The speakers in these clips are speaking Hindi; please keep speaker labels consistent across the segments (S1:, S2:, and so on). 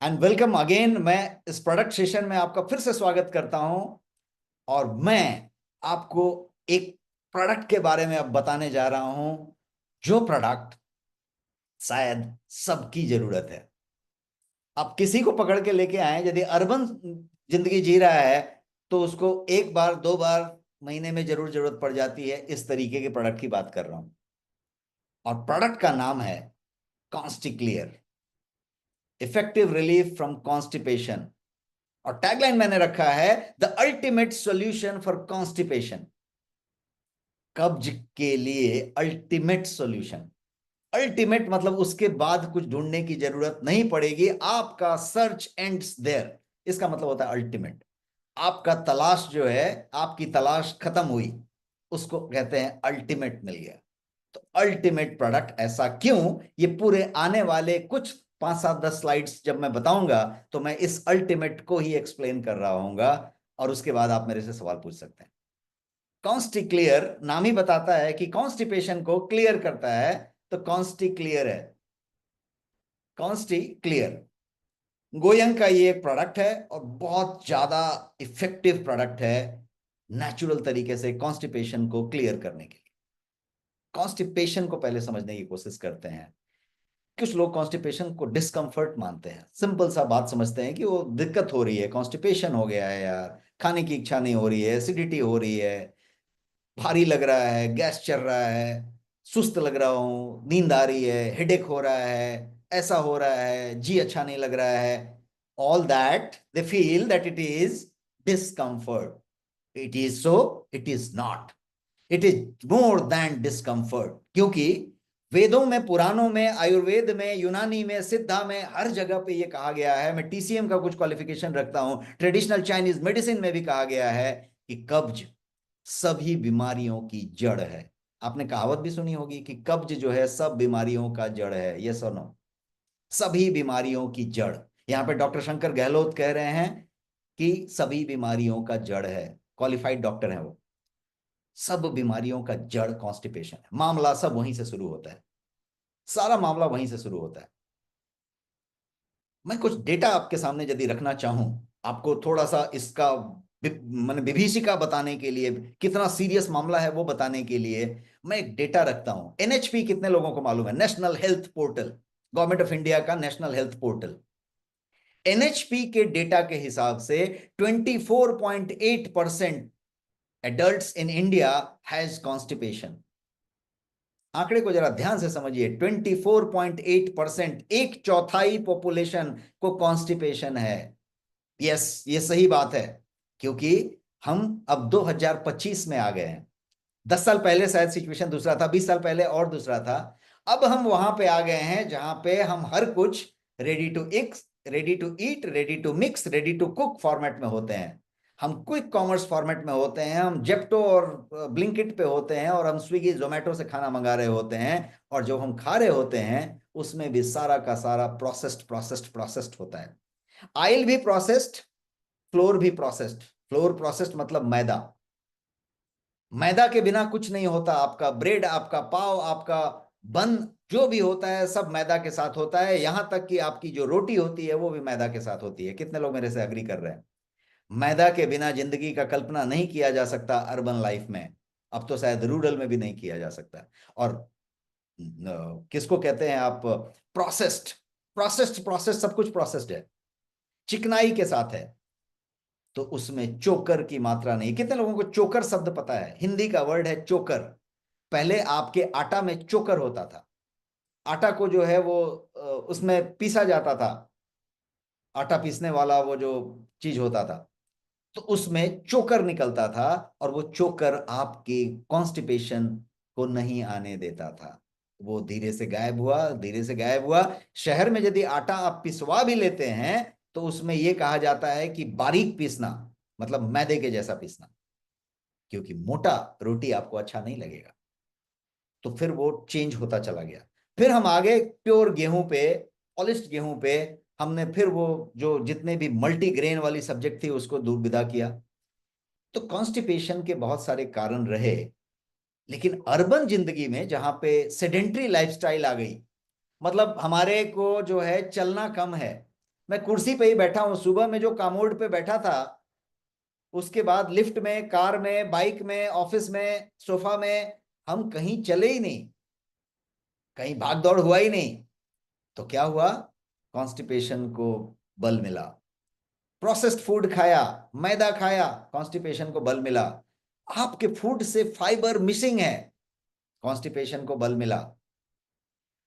S1: And welcome again. मैं इस प्रोडक्ट सेशन में आपका फिर से स्वागत करता हूं और मैं आपको एक प्रोडक्ट के बारे में अब बताने जा रहा हूं, जो प्रोडक्ट शायद सबकी जरूरत है। आप किसी को पकड़ के लेके आए, यदि अर्बन जिंदगी जी रहा है तो उसको एक बार दो बार महीने में जरूर जरूरत पड़ जाती है। इस तरीके के प्रोडक्ट की बात कर रहा हूं और प्रोडक्ट का नाम है कॉन्स्टिक्लियर, इफेक्टिव रिलीफ फ्रॉम कॉन्स्टिपेशन। और टैगलाइन मैंने रखा है the ultimate solution for constipation. कब्ज के लिए अल्टीमेट सॉल्यूशन। अल्टीमेट मतलब उसके बाद कुछ ढूंढने की जरूरत नहीं पड़ेगी, आपका सर्च एंड्स देयर। इसका मतलब होता है अल्टीमेट। आपका तलाश जो है, आपकी तलाश खत्म हुई, उसको कहते हैं अल्टीमेट मिल गया। तो अल्टीमेट प्रोडक्ट ऐसा क्यों, ये पूरे आने वाले कुछ 5 7 10 स्लाइड्स जब मैं बताऊंगा तो मैं इस अल्टीमेट को ही एक्सप्लेन कर रहा हूंगा और उसके बाद आप मेरे से सवाल पूछ सकते हैं। कॉन्स्टी क्लियर नाम ही बताता है कि कॉन्स्टिपेशन को क्लियर करता है, तो कॉन्स्टी क्लियर है। कॉन्स्टी क्लियर गोयंग का ये एक प्रोडक्ट है और बहुत ज्यादा इफेक्टिव प्रोडक्ट है नेचुरल तरीके से कॉन्स्टिपेशन को क्लियर करने के लिए। कॉन्स्टिपेशन को पहले समझने की कोशिश करते हैं। कुछ लोग कॉन्स्टिपेशन को डिस्कम्फर्ट मानते हैं, सिंपल सा बात समझते हैं कि वो दिक्कत हो रही है, कॉन्स्टिपेशन हो गया है यार, खाने की इच्छा नहीं हो रही है, एसिडिटी हो रही है, भारी लग रहा है, गैस चल रहा है, सुस्त लग रहा हूँ, नींद आ रही है, हेडेक हो रहा है, ऐसा हो रहा है, जी अच्छा नहीं लग रहा है। All that they feel that it is discomfort. It is so, it is not, it is more than discomfort. क्योंकि वेदों में, पुराणों में, आयुर्वेद में, यूनानी में, सिद्धा में, हर जगह पे ये कहा गया है। मैं टीसीएम का कुछ क्वालिफिकेशन रखता हूं, ट्रेडिशनल चाइनीज मेडिसिन में भी कहा गया है कि कब्ज सभी बीमारियों की जड़ है। आपने कहावत भी सुनी होगी कि कब्ज जो है सब बीमारियों का जड़ है। यस और नो? सभी बीमारियों की जड़। यहां पे डॉक्टर शंकर गहलोत कह रहे हैं कि सभी बीमारियों का जड़ है। क्वालिफाइड डॉक्टर है वो। सब बीमारियों का जड़ कॉन्स्टिपेशन है। मामला सब वहीं से शुरू होता है, सारा मामला वहीं से शुरू होता है। मैं कुछ डेटा आपके सामने यदि रखना चाहूं, आपको थोड़ा सा इसका मैंने विभीषिका बताने के लिए, कितना सीरियस मामला है वो बताने के लिए मैं एक डेटा रखता हूं। एनएचपी कितने लोगों को मालूम है? National health portal, government of India का नेशनल हेल्थ पोर्टल। एनएचपी के डेटा के हिसाब से 24.8% adults in India has constipation. आंकड़े को जरा ध्यान से समझिए, 24.8%, एक चौथाई पॉपुलेशन को कॉन्स्टिपेशन है। यस, ये सही बात है। क्योंकि हम अब 2025 में आ गए हैं। 10 साल पहले शायद सिचुएशन दूसरा था, 20 साल पहले और दूसरा था। अब हम वहां पे आ गए हैं जहां पे हम हर कुछ रेडी टू इक्स, ready to eat, ready to mix, ready to cook format में होते हैं। हम क्विक कॉमर्स फॉर्मेट में होते हैं, हम जेप्टो और ब्लिंकिट पे होते हैं, और हम स्विगी जोमेटो से खाना मंगा रहे होते हैं। और जो हम खा रहे होते हैं उसमें भी सारा का सारा प्रोसेस्ड प्रोसेस्ड प्रोसेस्ड होता है। ऑयल भी प्रोसेस्ड, फ्लोर भी प्रोसेस्ड। फ्लोर प्रोसेस्ड मतलब मैदा। मैदा के बिना कुछ नहीं होता। आपका ब्रेड, आपका पाव, आपका बन, जो भी होता है सब मैदा के साथ होता है। यहां तक कि आपकी जो रोटी होती है वो भी मैदा के साथ होती है। कितने लोग मेरे से अग्री कर रहे हैं? मैदा के बिना जिंदगी का कल्पना नहीं किया जा सकता अर्बन लाइफ में। अब तो शायद रूरल में भी नहीं किया जा सकता। और किसको कहते हैं आप? प्रोसेस्ड। प्रोसेस्ड प्रोसेस्ड सब कुछ प्रोसेस्ड है, चिकनाई के साथ है। तो उसमें चोकर की मात्रा नहीं। कितने लोगों को चोकर शब्द पता है? हिंदी का वर्ड है चोकर। पहले आपके आटा में चोकर होता था। आटा को जो है वो उसमें पीसा जाता था। आटा पीसने वाला वो जो चीज होता था, तो उसमें चोकर निकलता था। और वो चोकर आपके कॉन्स्टिपेशन को नहीं आने देता था। वो धीरे से गायब हुआ, धीरे से गायब हुआ। शहर में यदि आटा आप पिसवा भी लेते हैं तो उसमें यह कहा जाता है कि बारीक पीसना, मतलब मैदे के जैसा पीसना, क्योंकि मोटा रोटी आपको अच्छा नहीं लगेगा। तो फिर वो चेंज होता चला गया। फिर हम आगे प्योर गेहूं पे, पॉलिश्ड गेहूं पे, हमने फिर वो जो जितने भी मल्टी ग्रेन वाली सब्जेक्ट थी उसको दूर विदा किया। तो कॉन्स्टिपेशन के बहुत सारे कारण रहे। लेकिन अर्बन जिंदगी में जहां पे सेडेंट्री लाइफस्टाइल आ गई, मतलब हमारे को जो है चलना कम है। मैं कुर्सी पे ही बैठा हूं, सुबह में जो कामोड पे बैठा था, उसके बाद लिफ्ट में, कार में, बाइक में, ऑफिस में, सोफा में, हम कहीं चले ही नहीं, कहीं भाग दौड़ हुआ ही नहीं। तो क्या हुआ? कॉन्स्टिपेशन को बल मिला। प्रोसेस्ड फूड खाया, मैदा खाया, कॉन्स्टिपेशन को बल मिला। आपके फूड से फाइबर मिसिंग है, कॉन्स्टिपेशन को बल मिला।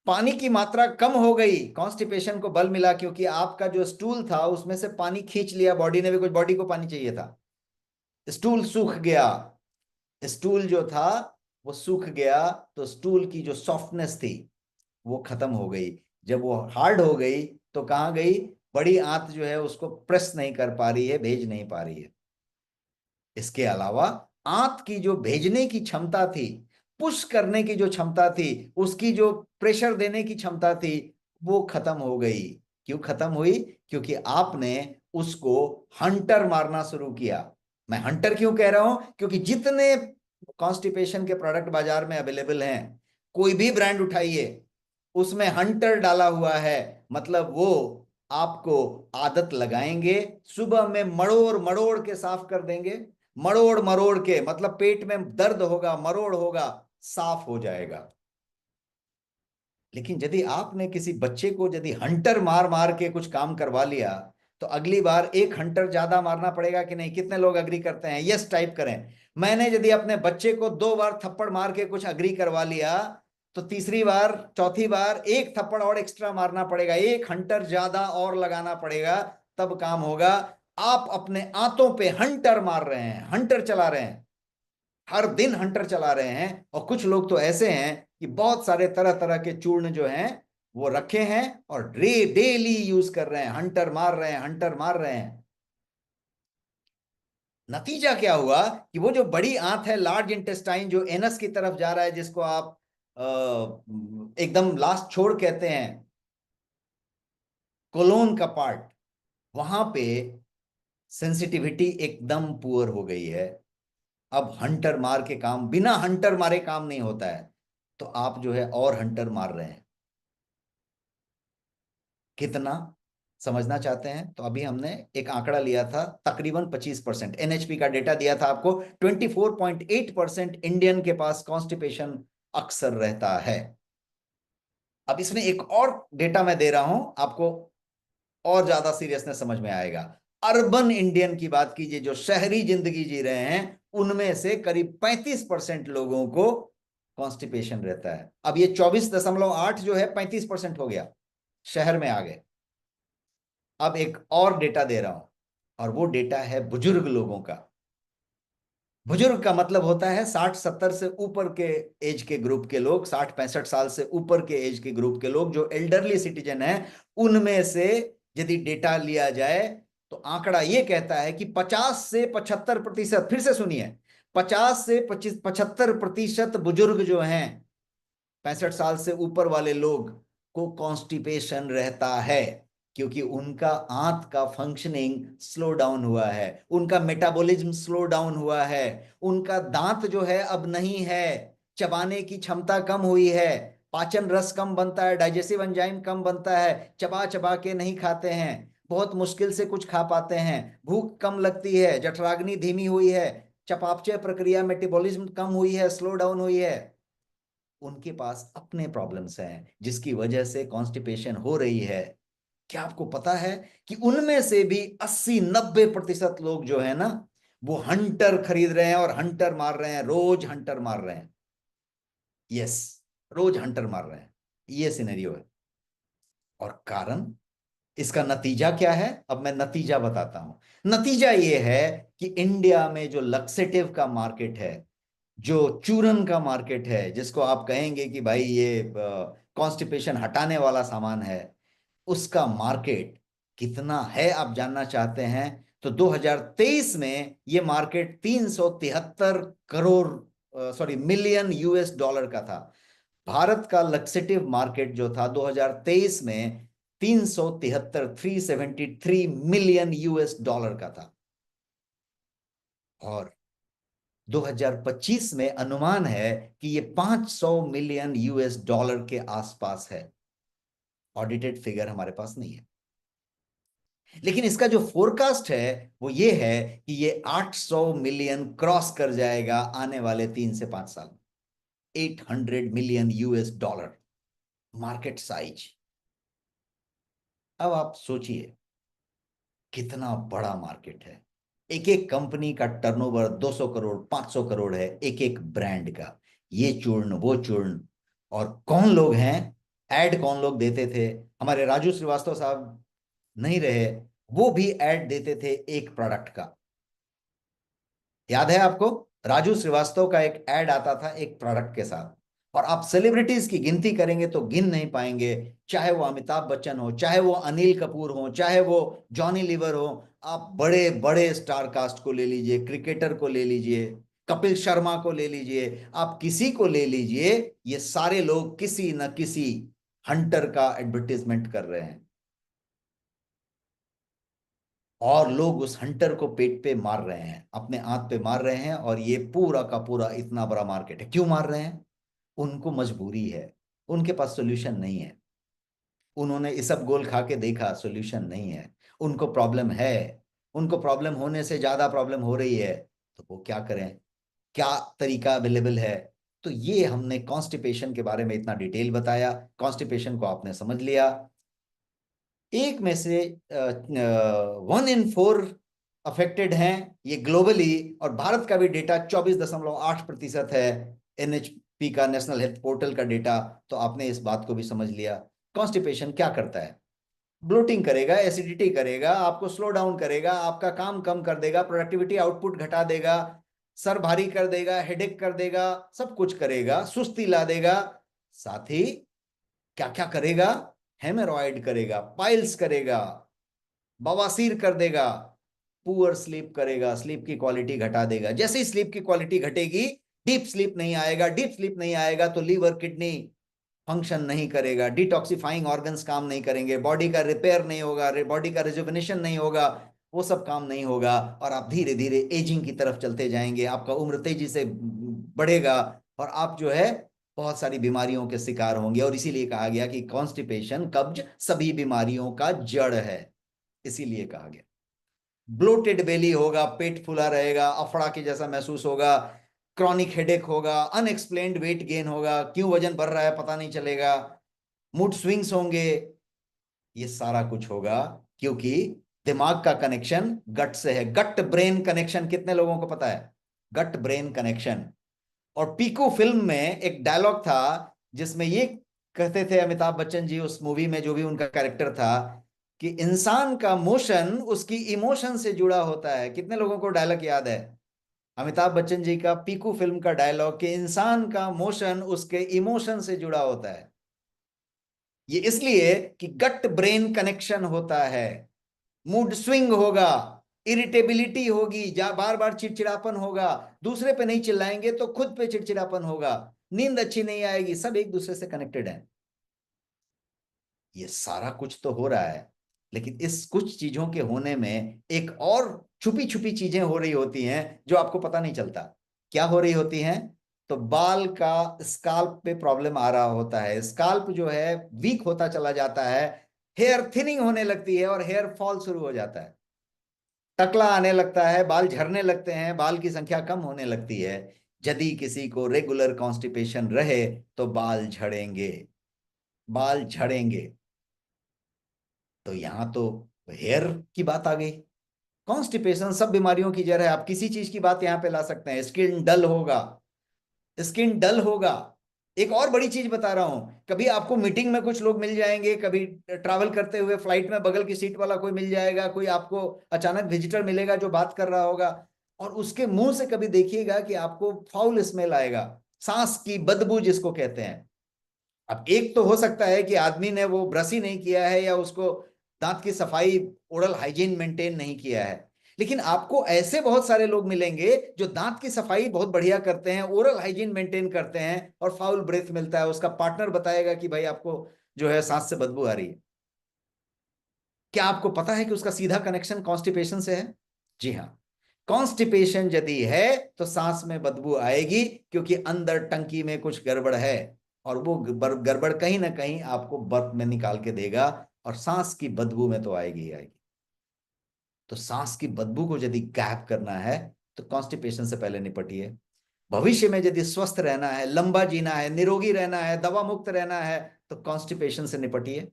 S1: पानी की मात्रा कम हो गई, कॉन्स्टिपेशन को बल मिला, क्योंकि आपका जो स्टूल था उसमें से पानी खींच लिया बॉडी ने भी, कुछ बॉडी को पानी चाहिए था, स्टूल सूख गया। स्टूल जो था वो सूख गया, तो स्टूल की जो सॉफ्टनेस थी वो खत्म हो गई। जब वो हार्ड हो गई तो कहाँ गई? बड़ी आंत जो है उसको प्रेस नहीं कर पा रही है, भेज नहीं पा रही है। इसके अलावा आंत की जो भेजने की क्षमता थी, पुश करने की जो क्षमता थी, उसकी जो प्रेशर देने की क्षमता थी, वो खत्म हो गई। क्यों खत्म हुई? क्योंकि आपने उसको हंटर मारना शुरू किया। मैं हंटर क्यों कह रहा हूं? क्योंकि जितने कॉन्स्टिपेशन के प्रोडक्ट बाजार में अवेलेबल हैं, कोई भी ब्रांड उठाइए, उसमें हंटर डाला हुआ है। मतलब वो आपको आदत लगाएंगे, सुबह में मरोड़ मरोड़ के साफ कर देंगे। मरोड़ मरोड़ के मतलब पेट में दर्द होगा, मरोड़ होगा, साफ हो जाएगा। लेकिन यदि आपने किसी बच्चे को यदि हंटर मार मार के कुछ काम करवा लिया, तो अगली बार एक हंटर ज्यादा मारना पड़ेगा कि नहीं? कितने लोग अग्री करते हैं? यस टाइप करें। मैंने यदि अपने बच्चे को 2 बार थप्पड़ मार के कुछ अग्री करवा लिया, तो तीसरी बार, चौथी बार एक थप्पड़ और एक्स्ट्रा मारना पड़ेगा, एक हंटर ज्यादा और लगाना पड़ेगा, तब काम होगा। आप अपने आंतों पे हंटर मार रहे हैं, हंटर चला रहे हैं, हर दिन हंटर चला रहे हैं। और कुछ लोग तो ऐसे हैं कि बहुत सारे तरह तरह के चूर्ण जो हैं वो रखे हैं और डेली यूज कर रहे हैं, हंटर मार रहे हैं, हंटर मार रहे हैं। नतीजा क्या हुआ? कि वो जो बड़ी आंत है, लार्ज इंटेस्टाइन, जो एनस की तरफ जा रहा है, जिसको आप एकदम लास्ट छोड़ कहते हैं, कोलोन का पार्ट, वहां पे सेंसिटिविटी एकदम पुअर हो गई है। अब हंटर मार के काम, बिना हंटर मारे काम नहीं होता है, तो आप जो है और हंटर मार रहे हैं। कितना समझना चाहते हैं? तो अभी हमने एक आंकड़ा लिया था, तकरीबन 25%। एनएचपी का डेटा दिया था आपको, 24.8% इंडियन के पास कॉन्स्टिपेशन अक्सर रहता है। अब इसमें एक और डेटा मैं दे रहा हूं आपको, और ज्यादा सीरियसनेस समझ में आएगा। अर्बन इंडियन की बात कीजिए, जो शहरी जिंदगी जी रहे हैं, उनमें से करीब 35% लोगों को कॉन्स्टिपेशन रहता है। अब ये 24.8 जो है 35% हो गया, शहर में आ गए। अब एक और डेटा दे रहा हूं, और वो डेटा है बुजुर्ग लोगों का। बुजुर्ग का मतलब होता है 60-70 से ऊपर के एज के ग्रुप के लोग, 60-65 साल से ऊपर के एज के ग्रुप के लोग, जो एल्डरली सिटीजन हैं। उनमें से यदि डेटा लिया जाए, तो आंकड़ा ये कहता है कि 50 से 75%, फिर से सुनिए, 50 से 75% बुजुर्ग जो हैं, 65 साल से ऊपर वाले लोग को कॉन्स्टिपेशन रहता है। क्योंकि उनका आंत का फंक्शनिंग स्लो डाउन हुआ है, उनका मेटाबॉलिज्म स्लो डाउन हुआ है, उनका दांत जो है अब नहीं है, चबाने की क्षमता कम हुई है, पाचन रस कम बनता है, डाइजेस्टिव एंजाइम कम बनता है, चबा चबा के नहीं खाते हैं, बहुत मुश्किल से कुछ खा पाते हैं, भूख कम लगती है, जठराग्नि धीमी हुई है, चयापचय प्रक्रिया, मेटाबॉलिज्म कम हुई है, स्लो डाउन हुई है। उनके पास अपने प्रॉब्लम्स हैं जिसकी वजह से कॉन्स्टिपेशन हो रही है। क्या आपको पता है कि उनमें से भी 80-90% लोग जो है ना, वो हंटर खरीद रहे हैं और हंटर मार रहे हैं, रोज हंटर मार रहे हैं। यस, रोज हंटर मार रहे हैं। ये सिनेरियो है। और कारण, इसका नतीजा क्या है? अब मैं नतीजा बताता हूं। नतीजा ये है कि इंडिया में जो लक्सेटिव का मार्केट है, जो चूरन का मार्केट है, जिसको आप कहेंगे कि भाई ये कॉन्स्टिपेशन हटाने वाला सामान है, उसका मार्केट कितना है आप जानना चाहते हैं? तो 2023 में ये market 373 crore, sorry, million US dollar का था। भारत का लक्सेटिव मार्केट जो था 2023 में 373 मिलियन यूएस डॉलर का था। और 2025 में अनुमान है कि ये 500 मिलियन यूएस डॉलर के आसपास है। ऑडिटेड फिगर हमारे पास नहीं है। लेकिन इसका जो फोरकास्ट है वो ये है कि ये 800 मिलियन क्रॉस कर जाएगा आने वाले 3 से 5 साल में। 800 million US dollar market size. अब आप सोचिए कितना बड़ा मार्केट है। एक एक कंपनी का टर्नओवर 200 करोड़ 500 करोड़ है, एक एक ब्रांड का। ये चूर्ण वो चूर्ण। और कौन लोग हैं, ऐड कौन लोग देते थे? हमारे राजू श्रीवास्तव साहब नहीं रहे, वो भी ऐड देते थे एक प्रोडक्ट का। याद है आपको? राजू श्रीवास्तव का एक ऐड आता था एक प्रोडक्ट के साथ। और आप सेलिब्रिटीज की गिनती करेंगे तो गिन नहीं पाएंगे। चाहे वो अमिताभ बच्चन हो, चाहे वो अनिल कपूर हो, चाहे वो जॉनी लीवर हो। आप बड़े बड़े स्टार कास्ट को ले लीजिए, क्रिकेटर को ले लीजिए, कपिल शर्मा को ले लीजिए, आप किसी को ले लीजिए, ये सारे लोग किसी न किसी हंटर का एडवर्टीजमेंट कर रहे हैं। और लोग उस हंटर को पेट पे मार रहे हैं, अपने आंत पे मार रहे हैं। और ये पूरा का पूरा इतना बड़ा मार्केट है। क्यों मार रहे हैं? उनको मजबूरी है, उनके पास सोल्यूशन नहीं है। उन्होंने इसब गोल खा के देखा, सोल्यूशन नहीं है। उनको प्रॉब्लम है, उनको प्रॉब्लम होने से ज्यादा प्रॉब्लम हो रही है। तो वो क्या करें? क्या तरीका अवेलेबल है? तो ये हमने कॉन्स्टिपेशन के बारे में इतना डिटेल बताया। कॉन्स्टिपेशन को आपने समझ लिया। एक में से 1 in 4 अफेक्टेड हैं ये ग्लोबली। और भारत का भी डेटा 24.8% है, NHP का, नेशनल हेल्थ पोर्टल का डेटा। तो आपने इस बात को भी समझ लिया। कॉन्स्टिपेशन क्या करता है? ब्लोटिंग करेगा, एसिडिटी करेगा, आपको स्लो डाउन करेगा, आपका काम कम कर देगा, प्रोडक्टिविटी आउटपुट घटा देगा, सर भारी कर देगा, हेडेक कर देगा, सब कुछ करेगा, सुस्ती ला देगा। साथ ही क्या क्या करेगा? हेमोरॉइड करेगा, पाइल्स करेगा, बवासीर कर देगा, पुअर स्लीप करेगा, स्लीप की क्वालिटी घटा देगा। जैसे ही स्लीप की क्वालिटी घटेगी, डीप स्लीप नहीं आएगा, डीप स्लीप नहीं आएगा तो लीवर किडनी फंक्शन नहीं करेगा, डिटॉक्सिफाइंग ऑर्गन्स काम नहीं करेंगे, बॉडी का रिपेयर नहीं होगा, बॉडी का रिजुविनेशन नहीं होगा, वो सब काम नहीं होगा। और आप धीरे धीरे एजिंग की तरफ चलते जाएंगे, आपका उम्र तेजी से बढ़ेगा। और आप जो है बहुत सारी बीमारियों के शिकार होंगे। और इसीलिए कहा गया कि कॉन्स्टिपेशन, कब्ज, सभी बीमारियों का जड़ है। इसीलिए कहा गया। ब्लोटेड बेली होगा, पेट फूला रहेगा, अफड़ा के जैसा महसूस होगा, क्रॉनिक हेडेक होगा, अनएक्सप्लेन्ड वेट गेन होगा, क्यों वजन बढ़ रहा है पता नहीं चलेगा, मूड स्विंग्स होंगे। ये सारा कुछ होगा क्योंकि दिमाग का कनेक्शन गट से है। गट ब्रेन कनेक्शन कितने लोगों को पता है? Gut brain connection. और पीकू फिल्म में एक डायलॉग था जिसमें ये कहते थे अमिताभ बच्चन जी, उस मूवी में जो भी उनका कैरेक्टर था, कि इंसान का मोशन उसकी इमोशन से जुड़ा होता है। कितने लोगों को डायलॉग याद है? अमिताभ बच्चन जी का पीकू फिल्म का डायलॉग कि इंसान का मोशन उसके इमोशन से जुड़ा होता है। ये इसलिए कि गट ब्रेन कनेक्शन होता है। मूड स्विंग होगा, इरिटेबिलिटी होगी, जा बार बार चिड़चिड़ापन होगा, दूसरे पे नहीं चिल्लाएंगे तो खुद पे चिड़चिड़ापन होगा, नींद अच्छी नहीं आएगी, सब एक दूसरे से कनेक्टेड है। ये सारा कुछ तो हो रहा है, लेकिन इस कुछ चीजों के होने में एक और छुपी छुपी चीजें हो रही होती हैं जो आपको पता नहीं चलता। क्या हो रही होती हैं? तो बाल का स्काल्प पे प्रॉब्लम आ रहा होता है, स्काल्प जो है वीक होता चला जाता है, हेयर थिनिंग होने लगती है और हेयर फॉल शुरू हो जाता है, टकला आने लगता है, बाल झड़ने लगते हैं, बाल की संख्या कम होने लगती है। यदि किसी को रेगुलर कॉन्स्टिपेशन रहे तो बाल झड़ेंगे, बाल झड़ेंगे। तो यहां तो हेयर की बात आ गई। कॉन्स्टिपेशन सब बीमारियों की जड़ है। आप किसी चीज की बात यहां पे ला सकते हैं, स्किन डल होगा, स्किन डल होगा। एक और बड़ी चीज बता रहा हूं, कभी आपको मीटिंग में कुछ लोग मिल जाएंगे, कभी ट्रैवल करते हुए फ्लाइट में बगल की सीट वाला कोई मिल जाएगा, कोई आपको अचानक विजिटर मिलेगा जो बात कर रहा होगा, और उसके मुंह से कभी देखिएगा कि आपको फाउल स्मेल आएगा, सांस की बदबू जिसको कहते हैं। अब एक तो हो सकता है कि आदमी ने वो ब्रश ही नहीं किया है, या उसको दांत की सफाई, ओरल हाइजीन मेंटेन नहीं किया है। लेकिन आपको ऐसे बहुत सारे लोग मिलेंगे जो दांत की सफाई बहुत बढ़िया करते हैं, ओरल हाइजीन मेंटेन करते हैं, और फाउल ब्रेथ मिलता है। उसका पार्टनर बताएगा कि भाई आपको जो है सांस से बदबू आ रही है। क्या आपको पता है कि उसका सीधा कनेक्शन कॉन्स्टिपेशन से है? जी हाँ। कॉन्स्टिपेशन यदि है तो सांस में बदबू आएगी, क्योंकि अंदर टंकी में कुछ गड़बड़ है। और वो गड़बड़ कहीं ना कहीं आपको बर्फ में निकाल के देगा, और सांस की बदबू में तो आएगी ही आएगी। तो सांस की बदबू को यदि गायब करना है तो कॉन्स्टिपेशन से पहले निपटिए। भविष्य में यदि स्वस्थ रहना है, लंबा जीना है, निरोगी रहना है, दवा मुक्त रहना है, तो कॉन्स्टिपेशन से निपटिए।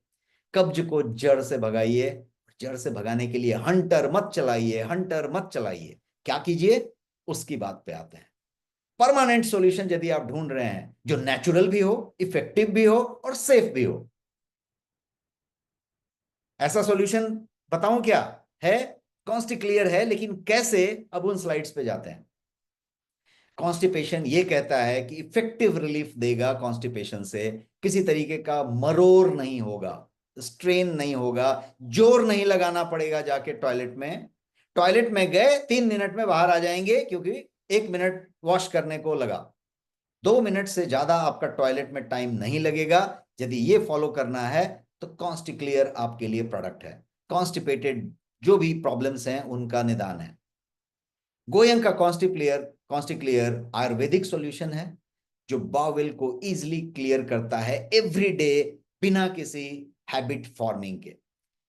S1: कब्ज को जड़ से भगाइए। जड़ से भगाने के लिए हंटर मत चलाइए, हंटर मत चलाइए। क्या कीजिए, उसकी बात पे आते हैं। परमानेंट सॉल्यूशन यदि आप ढूंढ रहे हैं जो नेचुरल भी हो, इफेक्टिव भी हो और सेफ भी हो, ऐसा सॉल्यूशन बताऊं क्या है? कॉन्स्टिक्लियर है, लेकिन कैसे, अब उन स्लाइड्स पे जाते हैं। कॉन्स्टिपेशन ये कहता है कि इफेक्टिव रिलीफ देगा कॉन्स्टिपेशन से, किसी तरीके का मरोड़ नहीं होगा, स्ट्रेन नहीं होगा, जोर नहीं लगाना पड़ेगा जाके टॉयलेट में। टॉयलेट में गए 3 मिनट में बाहर आ जाएंगे, क्योंकि 1 मिनट वॉश करने को लगा। 2 मिनट से ज्यादा आपका टॉयलेट में टाइम नहीं लगेगा। यदि ये फॉलो करना है तो कॉन्स्टिक्लियर आपके लिए प्रोडक्ट है। कॉन्स्टिपेटेड जो भी प्रॉब्लम्स हैं उनका निदान है। गोयंग का कॉन्स्टिक्लियर कॉन्स्टिक्लियर आयुर्वेदिक सॉल्यूशन है, जो बावेल को इजीली क्लियर करता है एवरी डे, बिना किसी हैबिट फॉर्मिंग के।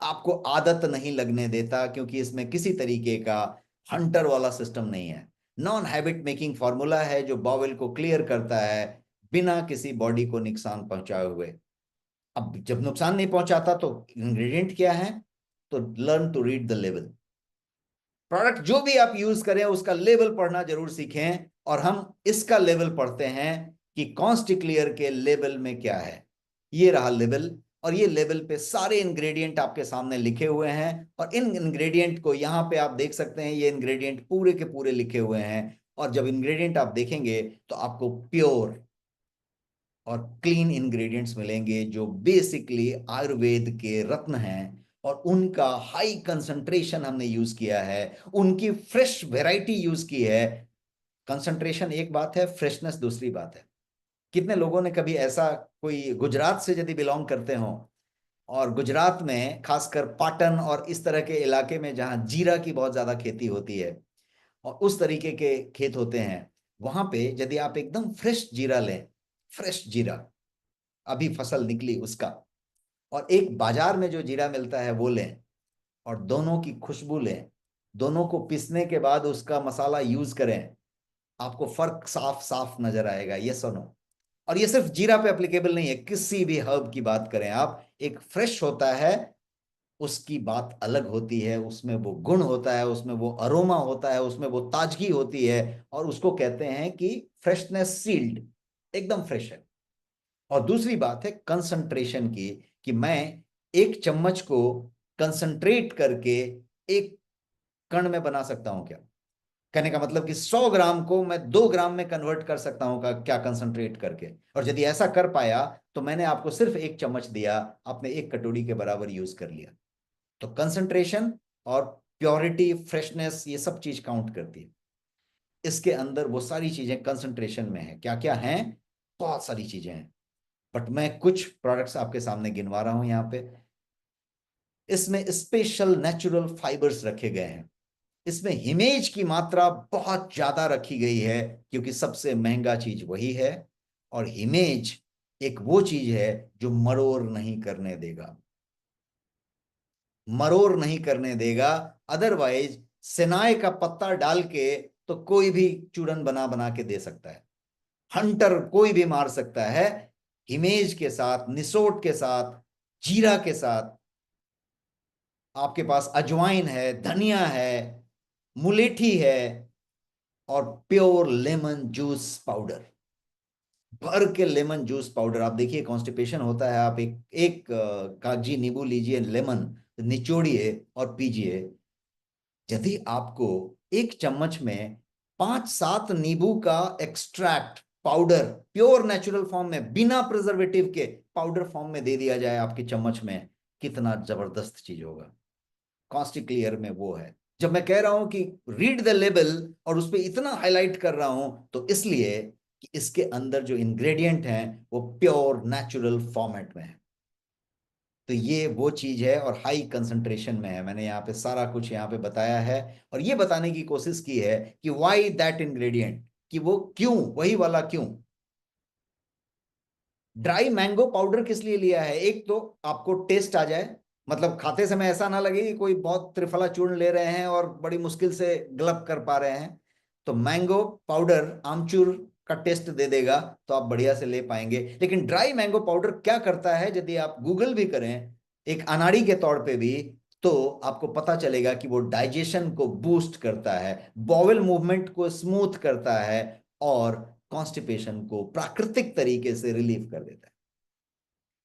S1: आपको आदत नहीं लगने देता, क्योंकि इसमें किसी तरीके का हंटर वाला सिस्टम नहीं है। नॉन हैबिट मेकिंग फॉर्मूला है जो बावेल को क्लियर करता है बिना किसी बॉडी को नुकसान पहुंचाए हुए। अब जब नुकसान नहीं पहुंचाता तो इंग्रेडिएंट क्या है? तो लर्न टू रीड द लेवल। प्रोडक्ट जो भी आप यूज करें उसका लेवल पढ़ना जरूर सीखें। और हम इसका लेवल पढ़ते हैं कि कॉन्स्टिक्लियर के लेवल में क्या है। ये रहा लेवल, और ये लेवल पे सारे इंग्रेडिएंट आपके सामने लिखे हुए हैं। और इन इंग्रेडिएंट को यहाँ पे आप देख सकते हैं, ये इंग्रेडिएंट पूरे के पूरे लिखे हुए हैं। और जब इंग्रेडिएंट आप देखेंगे तो आपको प्योर और क्लीन इंग्रेडिएंट्स मिलेंगे, जो बेसिकली आयुर्वेद के रत्न हैं। और उनका हाई कंसंट्रेशन हमने यूज किया है, उनकी फ्रेश वैरायटी यूज की है। कंसंट्रेशन एक बात है, फ्रेशनेस दूसरी बात है। कितने लोगों ने कभी ऐसा, कोई गुजरात से यदि बिलोंग करते हो, और गुजरात में खासकर पाटन और इस तरह के इलाके में जहां जीरा की बहुत ज्यादा खेती होती है और उस तरीके के खेत होते हैं, वहां पे यदि आप एकदम फ्रेश जीरा लें, फ्रेश जीरा अभी फसल निकली उसका, और एक बाजार में जो जीरा मिलता है वो लें, और दोनों की खुशबू लें, दोनों को पीसने के बाद उसका मसाला यूज करें, आपको फर्क साफ साफ नजर आएगा। ये सुनो। और ये सिर्फ जीरा पे एप्लीकेबल नहीं है, किसी भी हर्ब की बात करें आप, एक फ्रेश होता है उसकी बात अलग होती है, उसमें वो गुण होता है, उसमें वो अरोमा होता है, उसमें वो ताजगी होती है। और उसको कहते हैं कि फ्रेशनेस सील्ड, एकदम फ्रेश है। और दूसरी बात है कंसंट्रेशन की, कि मैं एक चम्मच को कंसंट्रेट करके एक कण में बना सकता हूं क्या? कहने का मतलब कि 100 ग्राम को मैं 2 ग्राम में कन्वर्ट कर सकता हूं का क्या, कंसंट्रेट करके। और यदि ऐसा कर पाया तो मैंने आपको सिर्फ एक चम्मच दिया, आपने एक कटोरी के बराबर यूज कर लिया। तो कंसंट्रेशन और प्योरिटी, फ्रेशनेस, ये सब चीज काउंट करती है। इसके अंदर वो सारी चीजें कंसंट्रेशन में है। क्या क्या है? बहुत सारी चीजें हैं, बट मैं कुछ प्रोडक्ट्स आपके सामने गिनवा रहा हूं यहाँ पे। इसमें स्पेशल नेचुरल फाइबर्स रखे गए हैं। इसमें हिमेज की मात्रा बहुत ज्यादा रखी गई है, क्योंकि सबसे महंगा चीज वही है। और हिमेज एक वो चीज है जो मरोड़ नहीं करने देगा, मरोड़ नहीं करने देगा। अदरवाइज सेनाई का पत्ता डाल के तो कोई भी चूरन बना बना के दे सकता है, हंटर कोई भी मार सकता है। हिमेज के साथ, निसोट के साथ, जीरा के साथ, आपके पास अजवाइन है, धनिया है, मुलेठी है, और प्योर लेमन जूस पाउडर, भर के लेमन जूस पाउडर। आप देखिए कॉन्स्टिपेशन होता है, आप एक एक कागजी नींबू लीजिए, लेमन निचोड़िए और पीजिए। यदि आपको एक चम्मच में 5-7 नींबू का extract powder pure natural form में, बिना प्रिजर्वेटिव के पाउडर फॉर्म में दे दिया जाए आपकी चम्मच में, कितना जबरदस्त चीज होगा। कॉन्स्टिक क्लियर में वो है। जब मैं कह रहा हूं कि रीड द लेबल और उस पर इतना हाईलाइट कर रहा हूं, तो इसलिए कि इसके अंदर जो इंग्रेडिएंट हैं वो प्योर नेचुरल फॉर्मेट में है। तो ये वो चीज है और हाई कंसंट्रेशन में है। मैंने यहाँ पे सारा कुछ यहाँ पे बताया है, और ये बताने की कोशिश की है कि व्हाई दैट इंग्रेडिएंट, कि वो क्यों, वही वाला क्यों। ड्राई मैंगो पाउडर किस लिए लिया है? एक तो आपको टेस्ट आ जाए, मतलब खाते समय ऐसा ना लगे कि कोई बहुत त्रिफला चूर्ण ले रहे हैं और बड़ी मुश्किल से ग्लब कर पा रहे हैं। तो मैंगो पाउडर आमचूर का टेस्ट दे देगा, तो आप बढ़िया से ले पाएंगे। लेकिन ड्राई मैंगो पाउडर क्या करता है, यदि आप गूगल भी करें एक अनाड़ी के तौर पे भी, तो आपको पता चलेगा कि वो डाइजेशन को बूस्ट करता है, बॉवेल मूवमेंट को स्मूथ करता है, और कॉन्स्टिपेशन को प्राकृतिक तरीके से रिलीव कर देता है।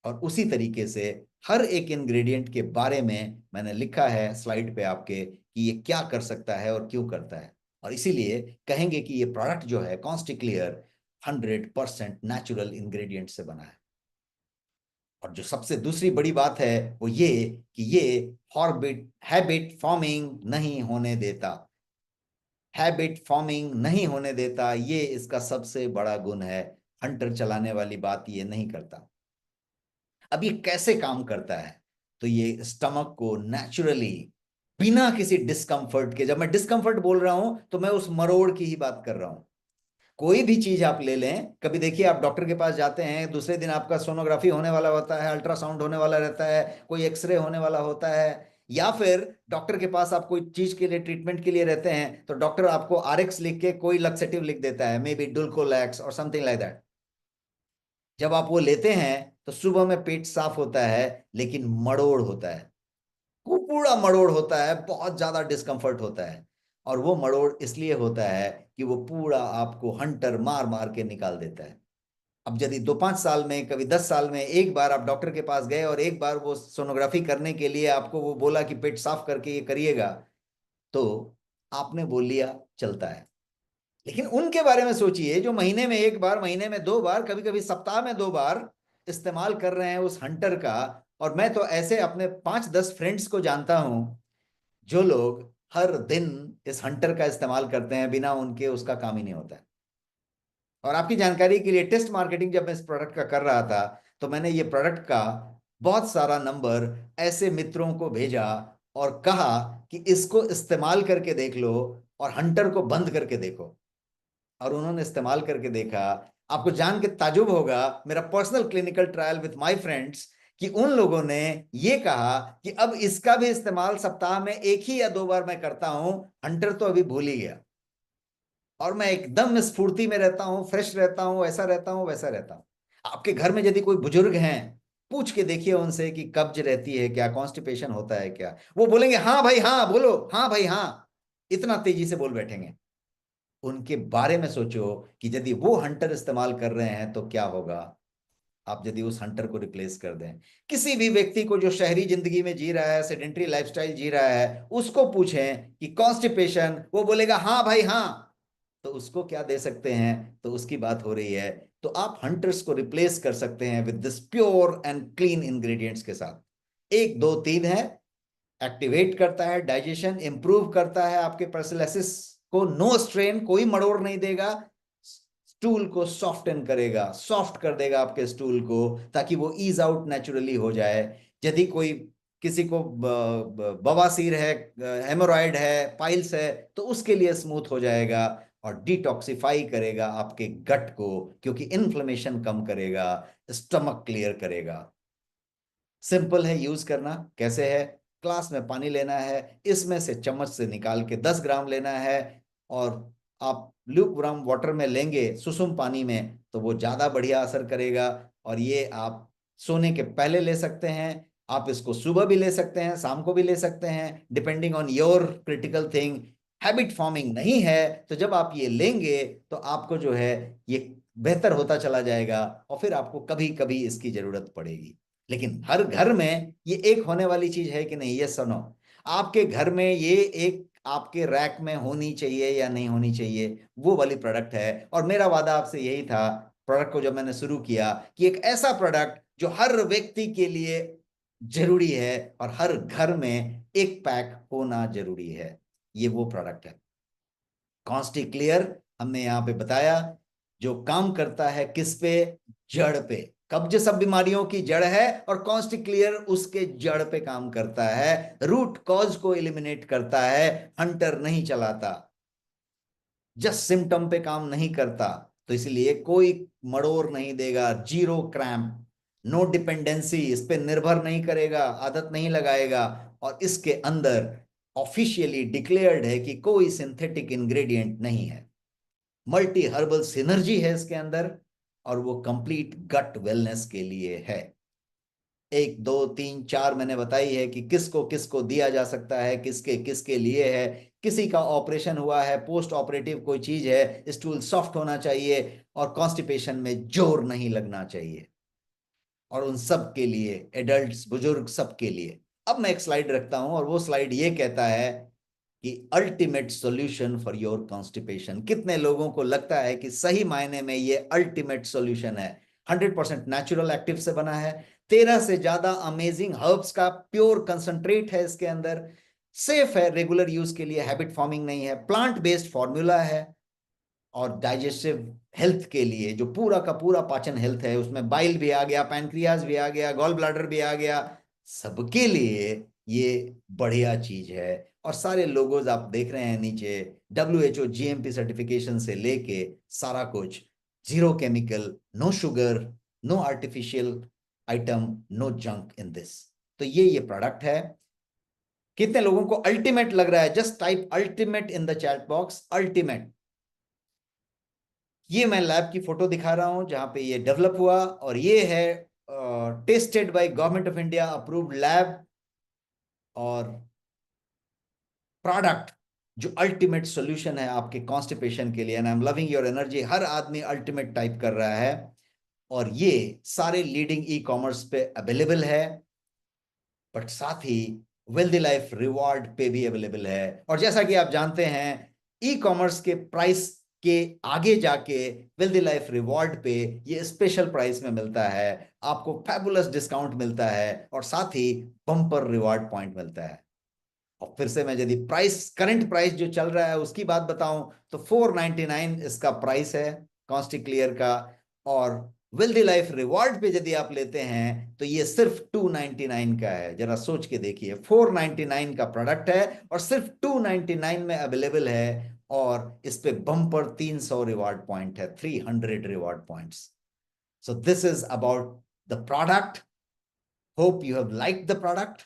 S1: और उसी तरीके से हर एक इंग्रेडिएंट के बारे में मैंने लिखा है स्लाइड पे आपके, कि ये क्या कर सकता है और क्यों करता है। और इसीलिए कहेंगे कि ये प्रोडक्ट जो है कॉन्स्टिक्लियर 100% नेचुरल इंग्रेडिएंट से बना है। और जो सबसे दूसरी बड़ी बात है वो ये कि ये हॉर्बिट हैबिट फॉर्मिंग नहीं होने देता। हैबिट फॉर्मिंग नहीं होने देता, ये इसका सबसे बड़ा गुण है। हंटर चलाने वाली बात ये नहीं करता। अब ये कैसे काम करता है? तो ये स्टमक को नेचुरली, बिना किसी डिस्कंफर्ट के, जब मैं डिस्कंफर्ट बोल रहा हूं तो मैं उस मरोड़ की ही बात कर रहा हूं। कोई भी चीज आप ले लें, कभी देखिए आप डॉक्टर के पास जाते हैं, दूसरे दिन आपका सोनोग्राफी होने वाला होता है, अल्ट्रासाउंड होने वाला रहता है, कोई एक्सरे होने वाला होता है, या फिर डॉक्टर के पास आप कोई चीज के लिए ट्रीटमेंट के लिए रहते हैं, तो डॉक्टर आपको आरएक्स लिख के कोई लक्सेटिव लिख देता है, मे बी डुल्कोलैक्स और समथिंग लाइक दैट। जब आप वो लेते हैं तो सुबह में पेट साफ होता है, लेकिन मरोड़ होता है, वो पूरा मरोड़ होता है, बहुत ज्यादा डिस्कंफर्ट होता है। और वो मरोड़ इसलिए होता है कि वो पूरा आपको हंटर मार मार के निकाल देता है। अब यदि 2-5 साल में, कभी 10 साल में एक बार आप डॉक्टर के पास गए और एक बार वो सोनोग्राफी करने के लिए आपको वो बोला कि पेट साफ करके ये करिएगा, तो आपने बोल लिया चलता है। लेकिन उनके बारे में सोचिए जो महीने में एक बार, महीने में 2 बार, कभी कभी सप्ताह में 2 बार इस्तेमाल कर रहे हैं उस हंटर का। और मैं तो ऐसे अपने 5-10 फ्रेंड्स को जानता हूं जो लोग हर दिन इस हंटर का इस्तेमाल करते हैं, बिना उनके उसका काम ही नहीं होता है। और आपकी जानकारी के लिए, टेस्ट मार्केटिंग जब मैं इस प्रोडक्ट का कर रहा था, तो मैंने ये प्रोडक्ट का बहुत सारा नंबर ऐसे मित्रों को भेजा और कहा कि इसको इस्तेमाल करके देख लो और हंटर को बंद करके देखो। और उन्होंने इस्तेमाल करके देखा। आपको जान के ताजुब होगा, मेरा personal clinical trial with my friends, कि उन लोगों ने ये कहा कि अब इसका भी इस्तेमाल सप्ताह में 1 ही या 2 बार मैं करता हूं, हंटर तो अभी भूल ही गया, और मैं एकदम स्फूर्ति में रहता हूँ, फ्रेश रहता हूँ, ऐसा रहता हूँ, वैसा रहता हूँ। आपके घर में यदि कोई बुजुर्ग हैं, पूछ के देखिए उनसे कि कब्ज रहती है क्या, कॉन्स्टिपेशन होता है क्या, वो बोलेंगे हाँ भाई हाँ, बोलो हाँ भाई हाँ, इतना तेजी से बोल बैठेंगे। उनके बारे में सोचो कि यदि वो हंटर इस्तेमाल कर रहे हैं तो क्या होगा। आप यदि उस हंटर को रिप्लेस कर दें, किसी भी व्यक्ति को जो शहरी जिंदगी में जी रहा है, सेडेंट्री लाइफस्टाइल जी रहा है, उसको पूछें कि कॉन्स्टिपेशन, वो बोलेगा हाँ भाई हाँ। तो उसको क्या दे सकते हैं? तो उसकी बात हो रही है। तो आप हंटर्स को रिप्लेस कर सकते हैं with this pure and clean ingredients के साथ। 1 2 3 है। एक्टिवेट करता है डाइजेशन, इंप्रूव करता है आपके पर्सिलेसिस को, नो स्ट्रेन, कोई मरोड़ नहीं देगा, स्टूल को सॉफ्टन करेगा, सॉफ्ट कर देगा आपके स्टूल को, ताकि वो ईज आउट नेचुरली हो जाए। यदि कोई, किसी को बवासीर है, हेमोरॉइड है, पाइल्स है, तो उसके लिए स्मूथ हो जाएगा। और डिटॉक्सिफाई करेगा आपके गट को, क्योंकि इन्फ्लेमेशन कम करेगा, स्टमक क्लियर करेगा। सिंपल है यूज करना। कैसे है? ग्लास में पानी लेना है, इसमें से चम्मच से निकाल के 10 ग्राम लेना है, और आप ल्यूक वार्म वाटर में लेंगे, सुसुम पानी में, तो वो ज्यादा बढ़िया असर करेगा। और ये आप सोने के पहले ले सकते हैं, आप इसको सुबह भी ले सकते हैं, शाम को भी ले सकते हैं, depending on your critical thing. Habit forming नहीं है, तो जब आप ये लेंगे तो आपको जो है ये बेहतर होता चला जाएगा, और फिर आपको कभी कभी इसकी जरूरत पड़ेगी। लेकिन हर घर में ये एक होने वाली चीज है कि नहीं, ये सुनो, आपके घर में ये एक आपके रैक में होनी चाहिए या नहीं होनी चाहिए, वो वाली प्रोडक्ट है। और मेरा वादा आपसे यही था प्रोडक्ट को जब मैंने शुरू किया, कि एक ऐसा प्रोडक्ट जो हर व्यक्ति के लिए जरूरी है और हर घर में एक पैक होना जरूरी है, ये वो प्रोडक्ट है कॉन्स्टी क्लियर। हमने यहाँ पे बताया जो काम करता है किस पे, जड़ पे। कब्ज सब बीमारियों की जड़ है, और कॉन्स्टी क्लियर उसके जड़ पे काम करता है, रूट कॉज को एलिमिनेट करता है, हंटर नहीं चलाता, जस्ट सिम्टम पे काम नहीं करता। तो इसलिए कोई मड़ोर नहीं देगा, जीरो क्रैम्प, नो डिपेंडेंसी, इस पे निर्भर नहीं करेगा, आदत नहीं लगाएगा, और इसके अंदर ऑफिशियली डिक्लेयर्ड है कि कोई सिंथेटिक इंग्रेडिएंट नहीं है। मल्टी हर्बल सिनर्जी है इसके अंदर, और वो कंप्लीट गट वेलनेस के लिए है। 1 2 3 4 मैंने बताई है कि किसको किसको दिया जा सकता है, किसके किसके लिए है। किसी का ऑपरेशन हुआ है, पोस्ट ऑपरेटिव कोई चीज है, स्टूल सॉफ्ट होना चाहिए, और कॉन्स्टिपेशन में जोर नहीं लगना चाहिए, और उन सब के लिए, एडल्ट्स बुजुर्ग सब के लिए। अब मैं एक स्लाइड रखता हूं, और वो स्लाइड ये कहता है कि ultimate solution for your constipation. कितने लोगों को लगता है कि सही मायने में ये अल्टीमेट सॉल्यूशन है? 100% नेचुरल एक्टिव से बना है, 13 से ज्यादा अमेजिंग हर्ब्स का प्योर कंसंट्रेट है इसके अंदर, सेफ है रेगुलर यूज के लिए, हैबिट फॉर्मिंग नहीं है, प्लांट बेस्ड फॉर्मूला है, और डाइजेस्टिव हेल्थ के लिए जो पूरा का पूरा पाचन हेल्थ है, उसमें बाइल भी आ गया, पैनक्रियाज भी आ गया, गॉल ब्लैडर भी आ गया, सबके लिए ये बढ़िया चीज है। और सारे लोगोज आप देख रहे हैं नीचे, WHO GMP सर्टिफिकेशन से लेके सारा कुछ, zero chemical, no sugar, no artificial item, no junk in this. तो ये प्रोडक्ट है। कितने लोगों को अल्टीमेट लग रहा है? Just type ultimate in the chat box, ultimate. ये मैं लैब की फोटो दिखा रहा हूं जहां पे ये डेवलप हुआ, और ये है tested by government of India approved lab, और प्रोडक्ट जो अल्टीमेट सॉल्यूशन है आपके कॉन्स्टिपेशन के लिए। And I am loving your energy, हर आदमी अल्टीमेट टाइप कर रहा है, और ये सारे लीडिंग ई कॉमर्स पे अवेलेबल है, बट साथ ही वेल्दी लाइफ रिवॉर्ड पे भी अवेलेबल है। और जैसा कि आप जानते हैं, ई कॉमर्स के प्राइस के आगे जाके वेल्दी लाइफ रिवॉर्ड पे ये स्पेशल प्राइस में मिलता है, आपको फैबुलस डिस्काउंट मिलता है, और साथ ही बम्पर रिवॉर्ड पॉइंट मिलता है। और फिर से मैं यदि प्राइस, करंट प्राइस जो चल रहा है उसकी बात बताऊं, तो 499 इसका प्राइस है कॉन्स्टी क्लियर का, और वेल्दी लाइफ रिवॉर्ड पे यदि आप लेते हैं तो ये सिर्फ 299 का है। जरा सोच के देखिए, 499 का प्रोडक्ट है और सिर्फ 299 में अवेलेबल है, और इस पे बम्पर 300 रिवॉर्ड पॉइंट है, 300 reward points. So this is about the product. Hope you have liked the product.